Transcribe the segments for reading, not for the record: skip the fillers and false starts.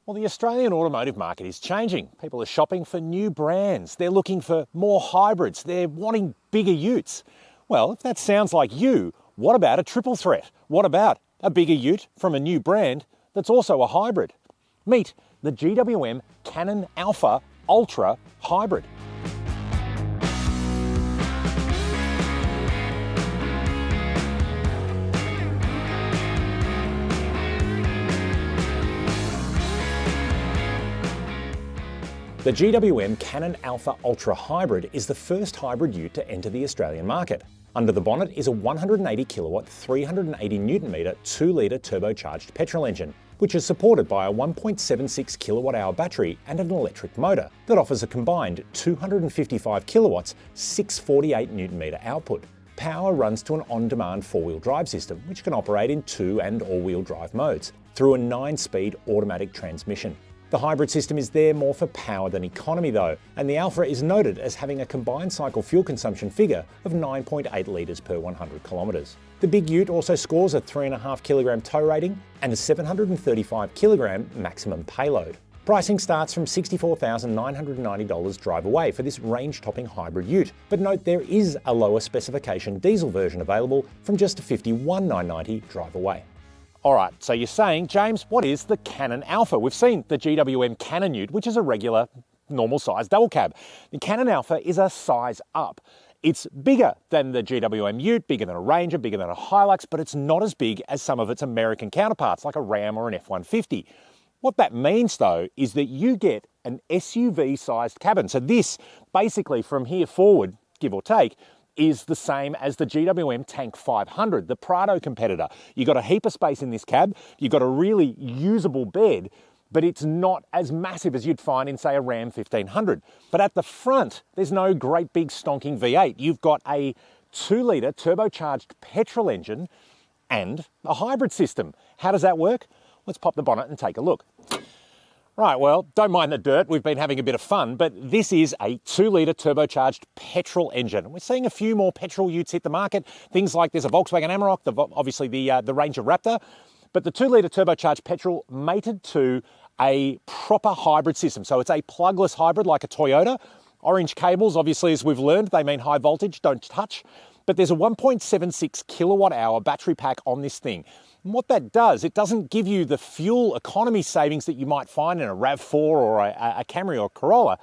Well, the Australian automotive market is changing. People are shopping for new brands. They're looking for more hybrids. They're wanting bigger utes. Well, if that sounds like you, what about a triple threat? What about a bigger ute from a new brand that's also a hybrid? Meet the GWM Cannon Alpha Ultra Hybrid. The GWM Cannon Alpha Ultra Hybrid is the first hybrid ute to enter the Australian market. Under the bonnet is a 180 kilowatt, 380 newton metre, 2 litre turbocharged petrol engine, which is supported by a 1.76 kilowatt hour battery and an electric motor that offers a combined 255 kilowatts, 648 newton metre output. Power runs to an on-demand four-wheel drive system, which can operate in 2 and all-wheel drive modes, through a 9-speed automatic transmission. The hybrid system is there more for power than economy though, and the Alpha is noted as having a combined cycle fuel consumption figure of 9.8 litres per 100 kilometres. The big ute also scores a 3.5 kilogram tow rating and a 735 kilogram maximum payload. Pricing starts from $64,990 drive away for this range-topping hybrid ute, but note there is a lower specification diesel version available from just $51,990 drive away. All right, so you're saying, James, what is the Cannon Alpha? We've seen the GWM Cannon ute, which is a regular, normal-sized double cab. The Cannon Alpha is a size up. It's bigger than the GWM ute, bigger than a Ranger, bigger than a Hilux, but it's not as big as some of its American counterparts, like a Ram or an F-150. What that means, though, is that you get an SUV-sized cabin. So this, basically, from here forward, give or take, is the same as the GWM Tank 500, the Prado competitor. You've got a heap of space in this cab, you've got a really usable bed, but it's not as massive as you'd find in, say, a Ram 1500. But at the front, there's no great big stonking V8. You've got a 2-litre turbocharged petrol engine and a hybrid system. How does that work? Let's pop the bonnet and take a look. Right, well, don't mind the dirt, we've been having a bit of fun, but this is a 2-litre turbocharged petrol engine. We're seeing a few more petrol utes hit the market, things like there's a Volkswagen Amarok, obviously the Ranger Raptor, but the 2-litre turbocharged petrol mated to a proper hybrid system. So it's a plugless hybrid like a Toyota. Orange cables, obviously, as we've learned, they mean high voltage, don't touch. But there's a 1.76 kilowatt hour battery pack on this thing. And what that does, it doesn't give you the fuel economy savings that you might find in a RAV4 or a Camry or Corolla.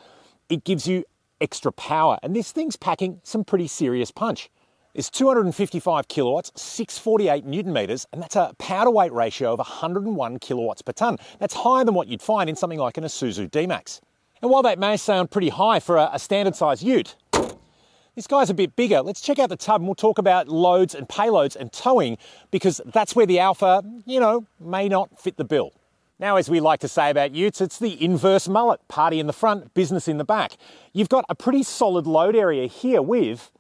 It gives you extra power. And this thing's packing some pretty serious punch. It's 255 kilowatts, 648 newton meters, and that's a power to weight ratio of 101 kilowatts per tonne. That's higher than what you'd find in something like an Isuzu D-Max. And while that may sound pretty high for a standard size ute, this guy's a bit bigger. Let's check out the tub and we'll talk about loads and payloads and towing, because that's where the Alpha, may not fit the bill. Now, as we like to say about utes, it's the inverse mullet. Party in the front, business in the back. You've got a pretty solid load area here with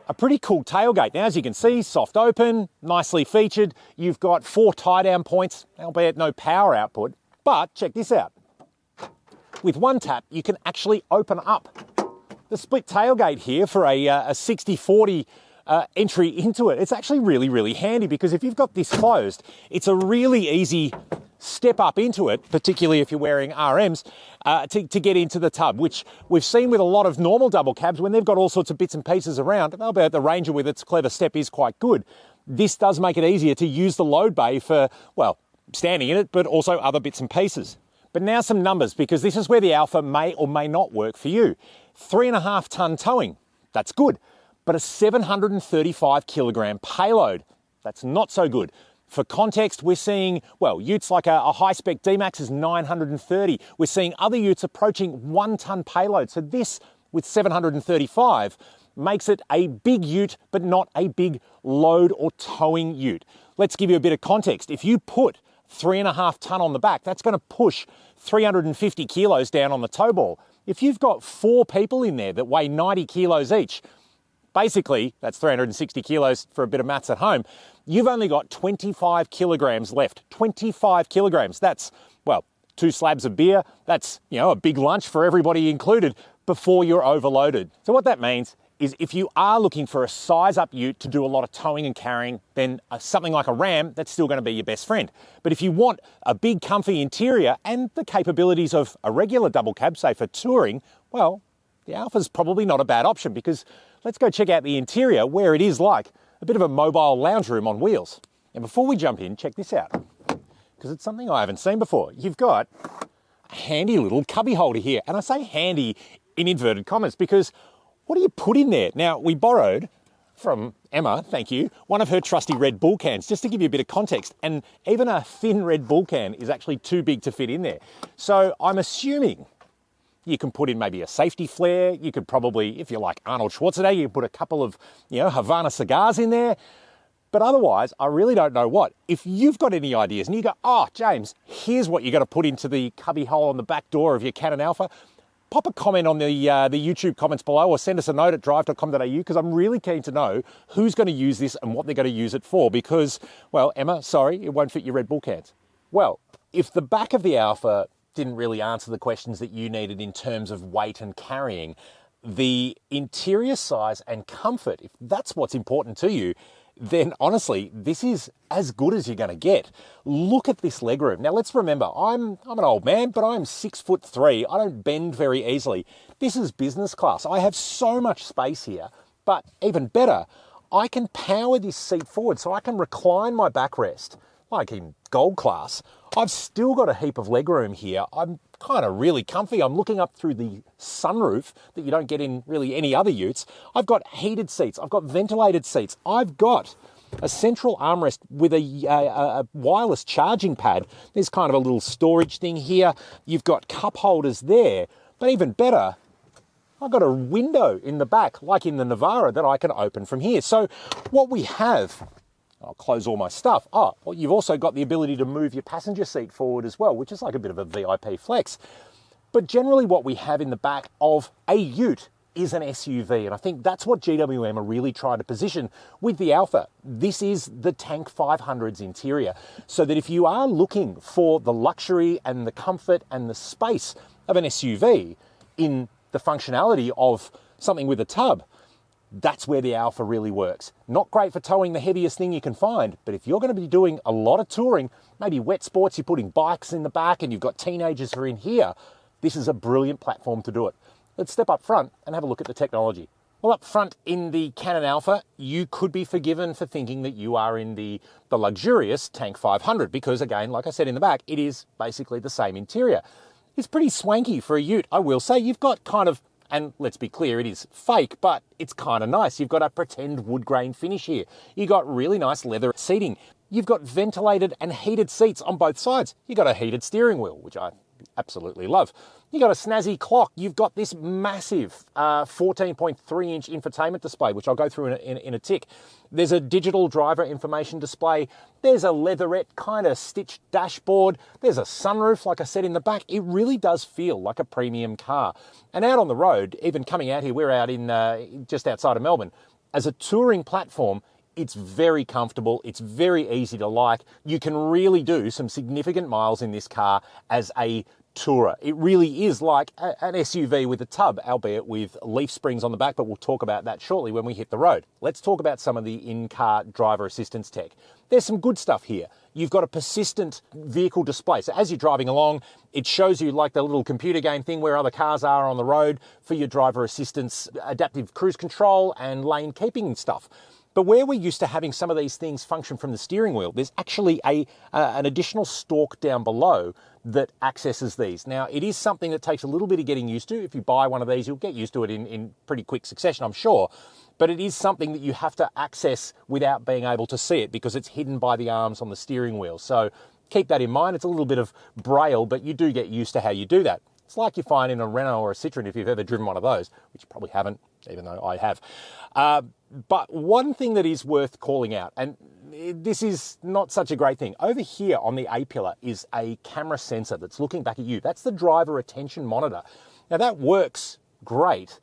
a pretty cool tailgate. Now, as you can see, soft open, nicely featured. You've got 4 tie-down points, albeit no power output. But check this out. With one tap, you can actually open up the split tailgate here for a 60-40 entry into it. It's actually really, really handy, because if you've got this closed, it's a really easy step up into it, particularly if you're wearing RMs, to get into the tub, which we've seen with a lot of normal double cabs when they've got all sorts of bits and pieces around. Albeit the Ranger with its clever step is quite good. This does make it easier to use the load bay for, well, standing in it, but also other bits and pieces. But now some numbers, because this is where the Alpha may or may not work for you. 3.5 tonne towing, that's good. But a 735 kilogram payload, that's not so good. For context, we're seeing, utes like a high-spec D-Max is 930. We're seeing other utes approaching 1 tonne payload. So this, with 735, makes it a big ute, but not a big load or towing ute. Let's give you a bit of context. If you put 3.5 tonne on the back, that's going to push 350 kilos down on the tow ball. If you've got 4 people in there that weigh 90 kilos each, basically, that's 360 kilos for a bit of maths at home, you've only got 25 kilograms left. 25 kilograms. That's, 2 slabs of beer. That's, a big lunch for everybody included before you're overloaded. So what that means is if you are looking for a size up ute to do a lot of towing and carrying, then something like a Ram, that's still going to be your best friend. But if you want a big comfy interior and the capabilities of a regular double cab, say for touring, well, the Alpha's probably not a bad option, because let's go check out the interior where it is like a bit of a mobile lounge room on wheels. And before we jump in, check this out, because it's something I haven't seen before. You've got a handy little cubby holder here. And I say handy in inverted commas because what do you put in there? Now, we borrowed from Emma, thank you, one of her trusty Red Bull cans, just to give you a bit of context. And even a thin Red Bull can is actually too big to fit in there. So I'm assuming you can put in maybe a safety flare. You could probably, if you're like Arnold Schwarzenegger, you put a couple of, Havana cigars in there. But otherwise, I really don't know what. If you've got any ideas and you go, oh, James, here's what you got to put into the cubby hole on the back door of your Canon Alpha, pop a comment on the YouTube comments below, or send us a note at Drive.com.au, because I'm really keen to know who's going to use this and what they're going to use it for, because, well, Emma, sorry, it won't fit your Red Bull cans. Well, if the back of the Alpha didn't really answer the questions that you needed in terms of weight and carrying, the interior size and comfort, if that's what's important to you, then honestly, this is as good as you're going to get. Look at this legroom. Now, let's remember, I'm an old man, but I'm 6'3". I don't bend very easily. This is business class. I have so much space here, but even better, I can power this seat forward so I can recline my backrest, like in gold class. I've still got a heap of legroom here. I'm kind of really comfy. I'm looking up through the sunroof that you don't get in really any other utes. I've got heated seats. I've got ventilated seats. I've got a central armrest with a wireless charging pad. There's kind of a little storage thing here. You've got cup holders there. But even better, I've got a window in the back, like in the Navara, that I can open from here. So what we have, I'll close all my stuff. Oh, well, you've also got the ability to move your passenger seat forward as well, which is like a bit of a VIP flex. But generally what we have in the back of a ute is an SUV, and I think that's what GWM are really trying to position with the Alpha. This is the Tank 500's interior, so that if you are looking for the luxury and the comfort and the space of an SUV in the functionality of something with a tub, that's where the Alpha really works. Not great for towing the heaviest thing you can find, but if you're going to be doing a lot of touring, maybe wet sports, you're putting bikes in the back and you've got teenagers who are in here, this is a brilliant platform to do it. Let's step up front and have a look at the technology. Well, up front in the Canon Alpha, you could be forgiven for thinking that you are in the luxurious Tank 500, because again, like I said in the back, it is basically the same interior. It's pretty swanky for a ute, I will say. You've got kind of, and let's be clear, it is fake, but it's kind of nice. You've got a pretend wood grain finish here. You've got really nice leather seating. You've got ventilated and heated seats on both sides. You've got a heated steering wheel, which I absolutely love. You've got a snazzy clock. You've got this massive 14.3-inch infotainment display, which I'll go through in a tick. There's a digital driver information display. There's a leatherette kind of stitched dashboard. There's a sunroof, like I said, in the back. It really does feel like a premium car. And out on the road, even coming out here, we're out in just outside of Melbourne. As a touring platform, it's very comfortable. It's very easy to like. You can really do some significant miles in this car as a tourer. It really is like an SUV with a tub, albeit with leaf springs on the back, but we'll talk about that shortly when we hit the road. Let's talk about some of the in-car driver assistance tech. There's some good stuff here. You've got a persistent vehicle display. So as you're driving along, it shows you like the little computer game thing where other cars are on the road for your driver assistance, adaptive cruise control and lane keeping and stuff. But where we're used to having some of these things function from the steering wheel, there's actually an additional stalk down below that accesses these. Now, it is something that takes a little bit of getting used to. If you buy one of these, you'll get used to it in pretty quick succession, I'm sure. But it is something that you have to access without being able to see it, because it's hidden by the arms on the steering wheel. So keep that in mind. It's a little bit of braille, but you do get used to how you do that. It's like you find in a Renault or a Citroen if you've ever driven one of those, which you probably haven't, even though I have. But one thing that is worth calling out, and this is not such a great thing, over here on the A-pillar is a camera sensor that's looking back at you. That's the driver attention monitor. Now that works great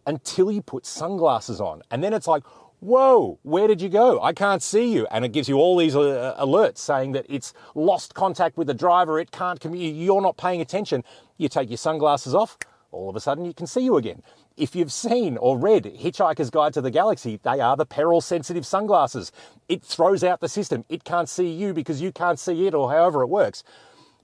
until you put sunglasses on. And then it's like, whoa, where did you go? I can't see you. And it gives you all these alerts saying that it's lost contact with the driver, it can't you're not paying attention. You take your sunglasses off, all of a sudden you can see you again. If you've seen or read Hitchhiker's Guide to the Galaxy, they are the peril-sensitive sunglasses. It throws out the system. It can't see you because you can't see it, or however it works.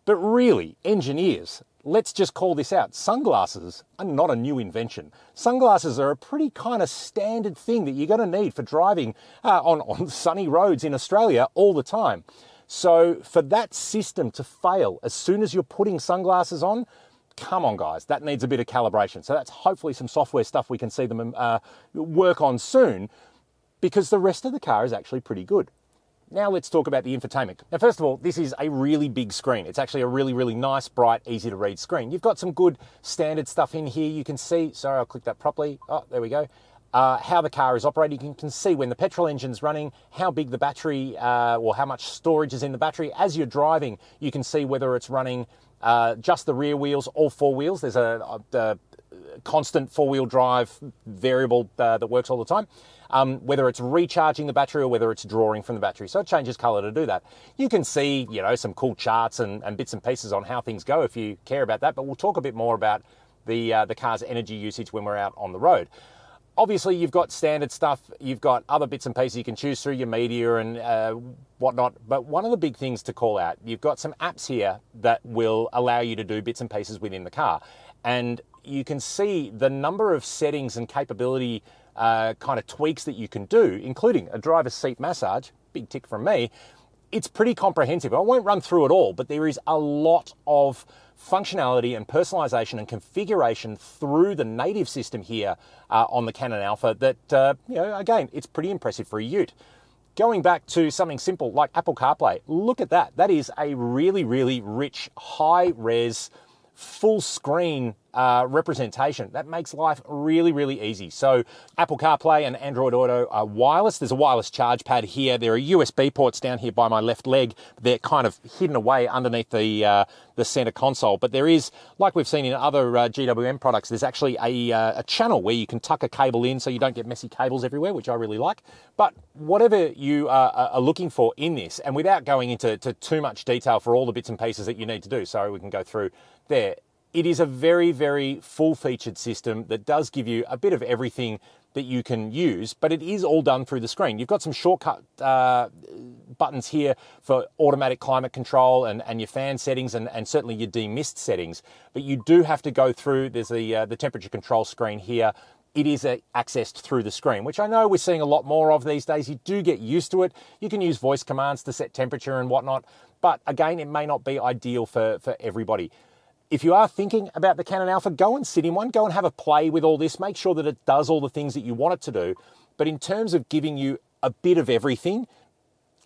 But really, engineers, let's just call this out. Sunglasses are not a new invention. Sunglasses are a pretty kind of standard thing that you're going to need for driving on sunny roads in Australia all the time. So for that system to fail as soon as you're putting sunglasses on, come on, guys, that needs a bit of calibration. So that's hopefully some software stuff we can see them work on soon, because the rest of the car is actually pretty good. Now let's talk about the infotainment. Now, first of all, this is a really big screen. It's actually a really, really nice, bright, easy to read screen. You've got some good standard stuff in here. You can see, sorry, I'll click that properly. Oh, there we go. How the car is operating. You can see when the petrol engine's running, how big the battery or how much storage is in the battery. As you're driving, you can see whether it's running just the rear wheels or four wheels. There's a constant four-wheel drive variable that works all the time. Whether it's recharging the battery or whether it's drawing from the battery. So it changes color to do that. You can see, some cool charts and bits and pieces on how things go if you care about that, but we'll talk a bit more about the car's energy usage when we're out on the road. Obviously, you've got standard stuff. You've got other bits and pieces you can choose through your media and whatnot. But one of the big things to call out, you've got some apps here that will allow you to do bits and pieces within the car. And you can see the number of settings and capability kind of tweaks that you can do, including a driver's seat massage, big tick from me. It's pretty comprehensive. I won't run through it all, but there is a lot of functionality and personalization and configuration through the native system here on the Canon Alpha that, again, it's pretty impressive for a ute. Going back to something simple like Apple CarPlay, look at that. That is a really, really rich, high-res, full screen representation. That makes life really, really easy. So Apple CarPlay and Android Auto are wireless. There's a wireless charge pad here. There are USB ports down here by my left leg. They're kind of hidden away underneath the center console. But there is, like we've seen in other GWM products, there's actually a channel where you can tuck a cable in so you don't get messy cables everywhere, which I really like. But whatever you are looking for in this, and without going into too much detail for all the bits and pieces that you need to do, so we can go through there, it is a very, very full-featured system that does give you a bit of everything that you can use, but it is all done through the screen. You've got some shortcut buttons here for automatic climate control and your fan settings and certainly your demist settings, but you do have to go through, there's the temperature control screen here. It is accessed through the screen, which I know we're seeing a lot more of these days. You do get used to it. You can use voice commands to set temperature and whatnot, but again, it may not be ideal for everybody. If you are thinking about the Canon Alpha, go and sit in one, go and have a play with all this, make sure that it does all the things that you want it to do. But in terms of giving you a bit of everything,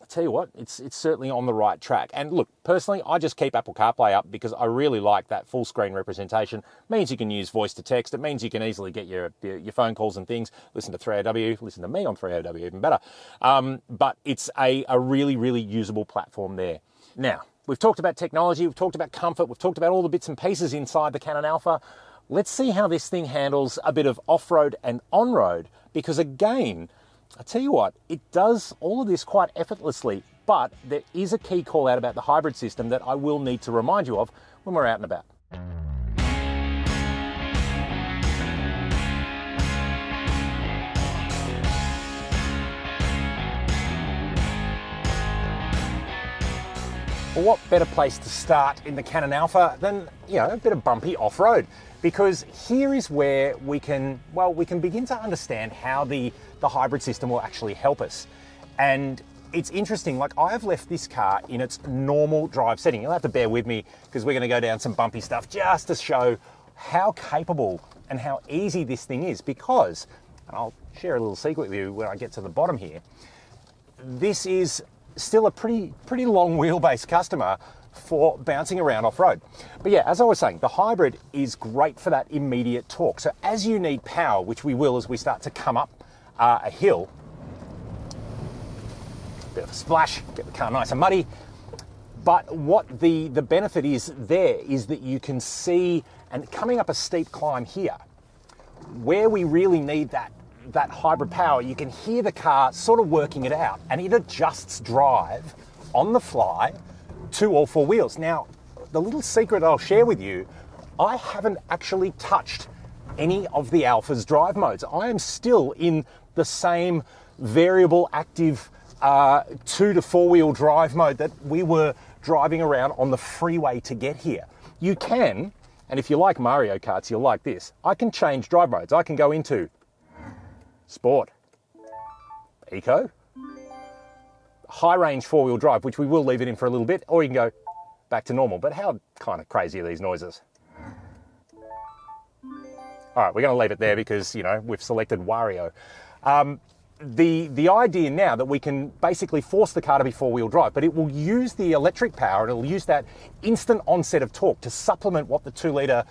I tell you what, it's certainly on the right track. And look, personally, I just keep Apple CarPlay up because I really like that full screen representation. It means you can use voice to text. It means you can easily get your phone calls and things, listen to 3AW, listen to me on 3AW, even better. But it's a really, really usable platform there. Now, we've talked about technology, we've talked about comfort, we've talked about all the bits and pieces inside the Canon Alpha. Let's see how this thing handles a bit of off-road and on-road, because again, I tell you what, it does all of this quite effortlessly, but there is a key call out about the hybrid system that I will need to remind you of when we're out and about. Well, what better place to start in the Canon Alpha than, a bit of bumpy off-road? Because here is where we can begin to understand how the hybrid system will actually help us. And it's interesting, like I've left this car in its normal drive setting. You'll have to bear with me because we're going to go down some bumpy stuff just to show how capable and how easy this thing is, because, and I'll share a little secret with you when I get to the bottom here, this is still a pretty long wheelbase customer for bouncing around off-road. But yeah, as I was saying, the hybrid is great for that immediate torque. So as you need power, which we will as we start to come up a hill, bit of a splash, get the car nice and muddy. But what the benefit is there is that you can see, and coming up a steep climb here, where we really need that hybrid power, you can hear the car sort of working it out, and it adjusts drive on the fly to all four wheels. Now, the little secret I'll share with you, I haven't actually touched any of the Alpha's drive modes. I am still in the same variable active 2 to 4 wheel drive mode that we were driving around on the freeway to get here. You can, and if you like Mario Karts, you'll like this. I can change drive modes. I can go into Sport, Eco, high range 4-wheel drive, which we will leave it in for a little bit, or you can go back to normal. But how kind of crazy are these noises? All right, we're going to leave it there because, you know, we've selected Wario. The idea now that we can basically force the car to be 4-wheel drive, but it will use the electric power, it'll use that instant onset of torque to supplement what the 2-litre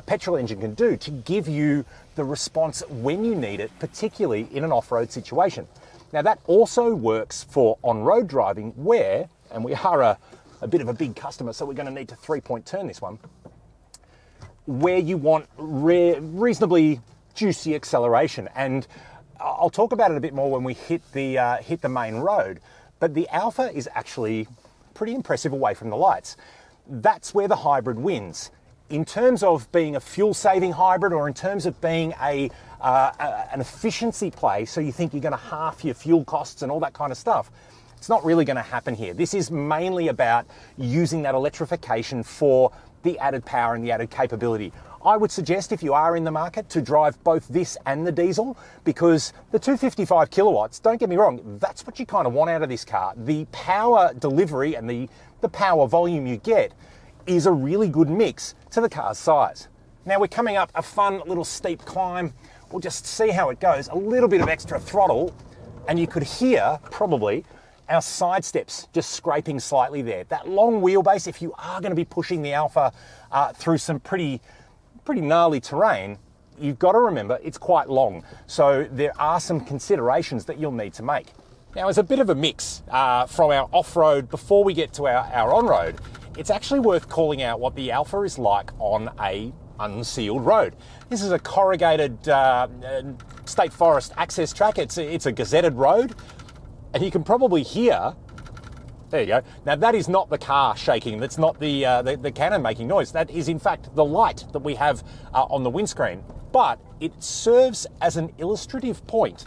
petrol engine can do to give you the response when you need it, particularly in an off-road situation. Now that also works for on-road driving where, and we are a bit of a big customer, so we're going to need to 3-point turn this one, where you want reasonably juicy acceleration. And I'll talk about it a bit more when we hit the main road, but the Alpha is actually pretty impressive away from the lights. That's where the hybrid wins. In terms of being a fuel-saving hybrid, or in terms of being an efficiency play, so you think you're going to half your fuel costs and all that kind of stuff, it's not really going to happen here. This is mainly about using that electrification for the added power and the added capability. I would suggest, if you are in the market, to drive both this and the diesel, because the 255 kilowatts, don't get me wrong, that's what you kind of want out of this car. The power delivery and the power volume you get is a really good mix to the car's size. Now we're coming up a fun little steep climb. We'll just see how it goes. A little bit of extra throttle, and you could hear probably our side steps just scraping slightly there. That long wheelbase, if you are going to be pushing the Alpha through some pretty gnarly terrain, you've got to remember it's quite long. So there are some considerations that you'll need to make. Now, as a bit of a mix from our off-road before we get to our on-road, it's actually worth calling out what the Alpha is like on a unsealed road. This is a corrugated state forest access track. It's a gazetted road, and you can probably hear, there you go. Now that is not the car shaking. That's not the cannon making noise. That is in fact the light that we have on the windscreen. But it serves as an illustrative point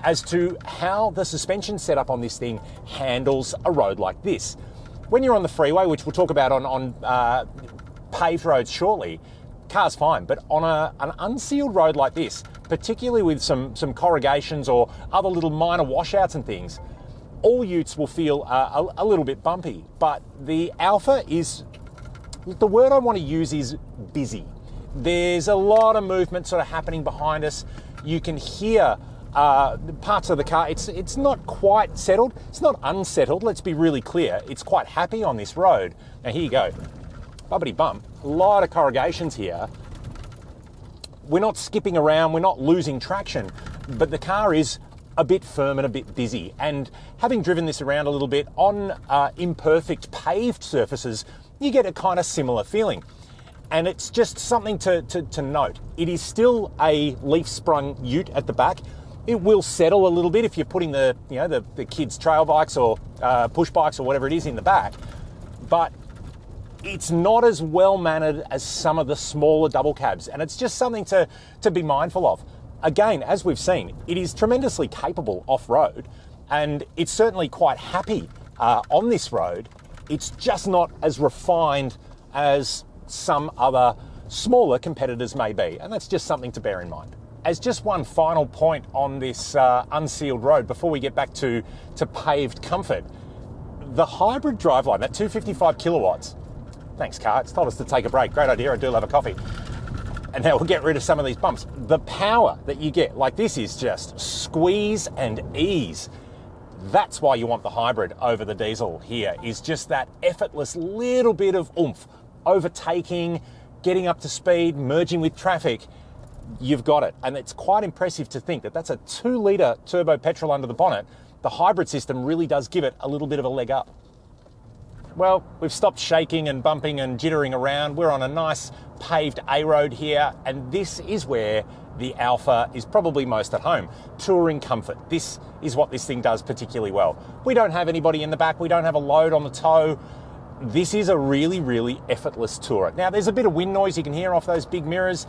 as to how the suspension setup on this thing handles a road like this. When you're on the freeway, which we'll talk about on paved roads shortly, car's fine. But on an unsealed road like this, particularly with some corrugations or other little minor washouts and things, all utes will feel a little bit bumpy. But the Alpha is, the word I want to use is busy. There's a lot of movement sort of happening behind us. You can hear parts of the car. It's not quite settled. It's not unsettled. Let's be really clear. It's quite happy on this road. Now here you go. Bumpity bump. A lot of corrugations here. We're not skipping around. We're not losing traction. But the car is a bit firm and a bit busy. And having driven this around a little bit on imperfect paved surfaces, you get a kind of similar feeling. And it's just something to note. It is still a leaf-sprung ute at the back. It will settle a little bit if you're putting the kids' trail bikes or push bikes or whatever it is in the back. But it's not as well mannered as some of the smaller double cabs. And it's just something to be mindful of. Again, as we've seen, it is tremendously capable off-road, and it's certainly quite happy on this road. It's just not as refined as some other smaller competitors may be, and that's just something to bear in mind. As just one final point on this unsealed road before we get back to paved comfort, the hybrid driveline, that 255 kilowatts, thanks car, it's told us to take a break, great idea, I do love a coffee. And now we'll get rid of some of these bumps. The power that you get, like this is just squeeze and ease. That's why you want the hybrid over the diesel here, is just that effortless little bit of oomph, overtaking, getting up to speed, merging with traffic. You've got it. And it's quite impressive to think that that's a 2-litre turbo petrol under the bonnet. The hybrid system really does give it a little bit of a leg up. Well, we've stopped shaking and bumping and jittering around. We're on a nice paved A road here, and this is where the Alpha is probably most at home. Touring comfort. This is what this thing does particularly well. We don't have anybody in the back. We don't have a load on the toe. this is a really, really effortless tourer. Now, there's a bit of wind noise you can hear off those big mirrors,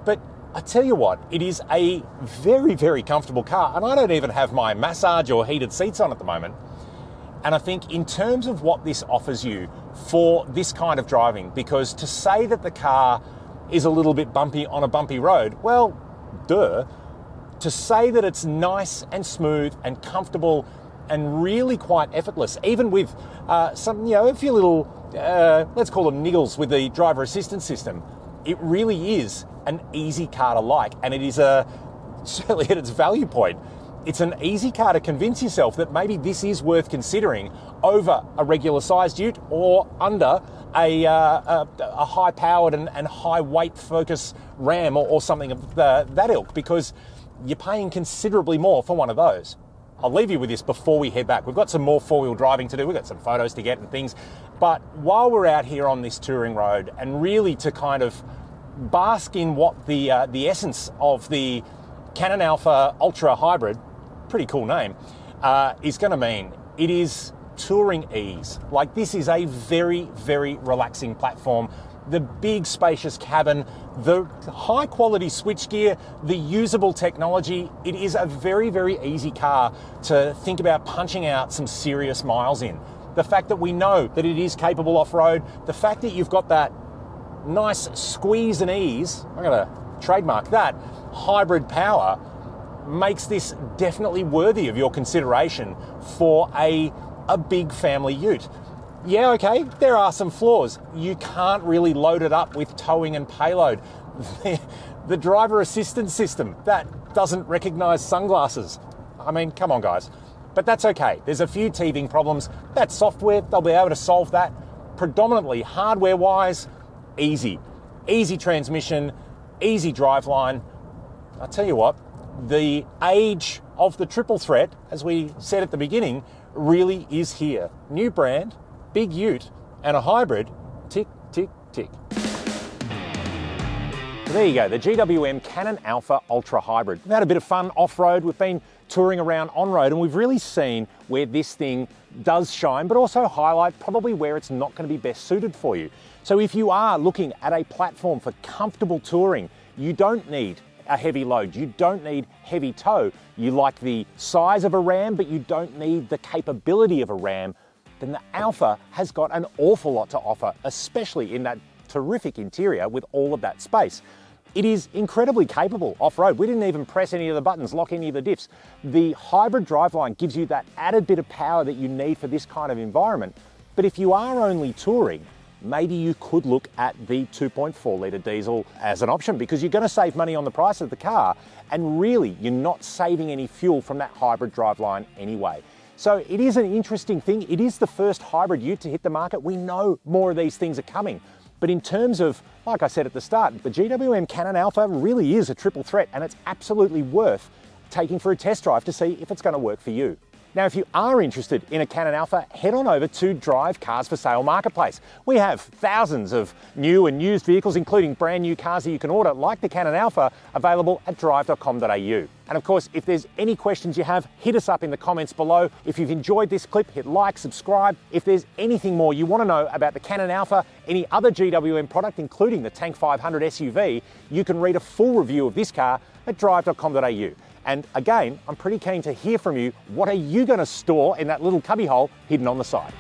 but I tell you what, it is a very, very comfortable car, and I don't even have my massage or heated seats on at the moment. And I think in terms of what this offers you for this kind of driving, because to say that the car is a little bit bumpy on a bumpy road, well, duh. To say that it's nice and smooth and comfortable and really quite effortless, even with some, a few little, let's call them niggles with the driver assistance system, it really is an easy car to like. And it is certainly at its value point, it's an easy car to convince yourself that maybe this is worth considering over a regular sized ute or under a high-powered and high-weight Focus Ram or something of that ilk, because you're paying considerably more for one of those. I'll leave you with this before we head back. We've got some more four-wheel driving to do. We've got some photos to get and things. But while we're out here on this touring road, and really to kind of bask in what the essence of the Canon Alpha Ultra Hybrid, pretty cool name, is going to mean, it is touring ease. Like, this is a very, very relaxing platform. The big spacious cabin, the high quality switchgear, the usable technology. It is a very, very easy car to think about punching out some serious miles in. The fact that we know that it is capable off-road, the fact that you've got that nice squeeze and ease, I'm going to trademark that, hybrid power, makes this definitely worthy of your consideration for a big family ute. Yeah, okay, there are some flaws. You can't really load it up with towing and payload. The driver assistance system, that doesn't recognise sunglasses. I mean, come on, guys. But that's okay. There's a few teething problems. That's software. They'll be able to solve that. Predominantly hardware-wise, easy. Easy transmission, easy driveline. I'll tell you what, the age of the triple threat, as we said at the beginning, really is here. New brand, big ute, and a hybrid, tick, tick, tick. There you go, the GWM Canon Alpha Ultra Hybrid. We've had a bit of fun off-road, we've been touring around on-road, and we've really seen where this thing does shine, but also highlight probably where it's not going to be best suited for you. So if you are looking at a platform for comfortable touring, you don't need a heavy load, you don't need heavy tow, you like the size of a Ram, but you don't need the capability of a Ram, then the Alpha has got an awful lot to offer, especially in that terrific interior with all of that space. It is incredibly capable off-road. We didn't even press any of the buttons, lock any of the diffs. The hybrid driveline gives you that added bit of power that you need for this kind of environment. But if you are only touring, maybe you could look at the 2.4 litre diesel as an option, because you're going to save money on the price of the car, and really you're not saving any fuel from that hybrid driveline anyway. So it is an interesting thing. It is the first hybrid ute to hit the market. We know more of these things are coming. But in terms of, like I said at the start, the GWM Canon Alpha really is a triple threat, and it's absolutely worth taking for a test drive to see if it's going to work for you. Now, if you are interested in a Canon Alpha, head on over to Drive Cars for Sale Marketplace. We have thousands of new and used vehicles, including brand new cars that you can order, like the Canon Alpha, available at Drive.com.au. And of course, if there's any questions you have, hit us up in the comments below. If you've enjoyed this clip, hit like, subscribe. If there's anything more you want to know about the Canon Alpha, any other GWM product, including the Tank 500 SUV, you can read a full review of this car at Drive.com.au. And again, I'm pretty keen to hear from you. What are you going to store in that little cubbyhole hidden on the side?